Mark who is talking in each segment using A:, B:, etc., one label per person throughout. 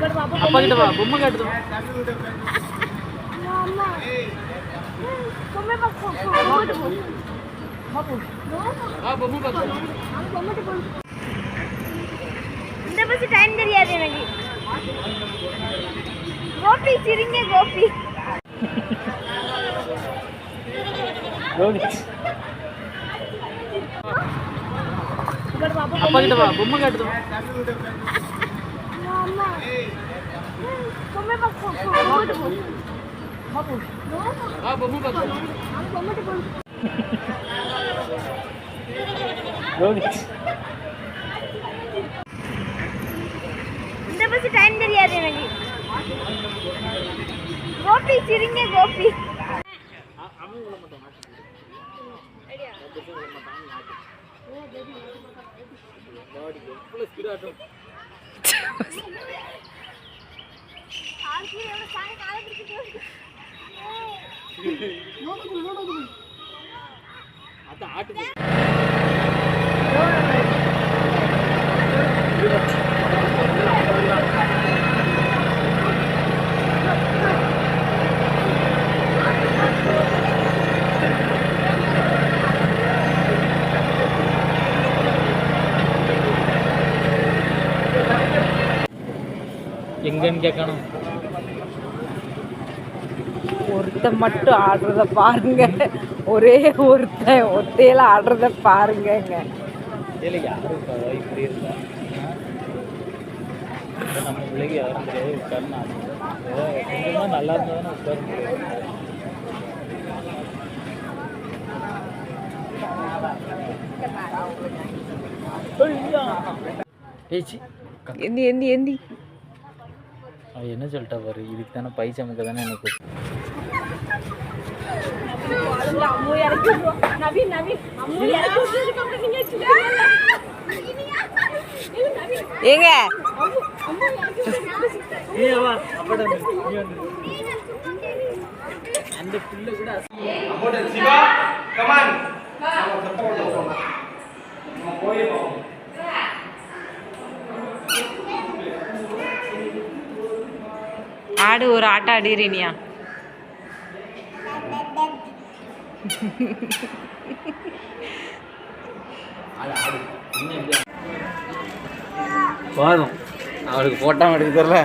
A: அப்பா கிட்ட வா, பொம்மை காட்டுது.
B: இந்த பஸ் டைம் தெரியாது எனக்கு. கோபி சிரிங்க கோபி.
A: அப்பா கிட்ட வா, பொம்மை காட்டுது.
B: பொம்மை பக்கம் இந்த பஸ் டைம் தெரியாது எனக்கு. கோபி சிரிங்க கோபி.
A: எங்கன்னு கேட்கணும்.
C: ஒருத்த மட்டும் ஆடுறத பாருங்க, ஒரே ஒத்தையில ஆடுறத பாருங்க.
A: இல்லை யாரும் இப்படி இருக்கா நம்ம பிள்ளைக்கு யாரும் தெரியாது. உட்கார்ந்து கொஞ்சமாக நல்லா இருந்தால் தானே உட்கார முடியாது.
C: எந்தி
A: அவ என்ன சொல்லிட்டா பாரு, இதுக்கு தானே பை சமைக்க தானே எனக்கு.
C: ஏங்க
A: அந்த பிள்ளை கூட
C: ஆடு ஒரு ஆட்டம் ஆடிறீனியா?
A: போதும், அவளுக்கு போட்டா எடுக்க தெரியல.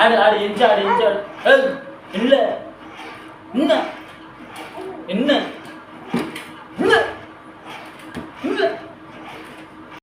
A: ஆடு ஆடு எஞ்சாடு எஞ்சாடு. இல்லை என்ன என்ன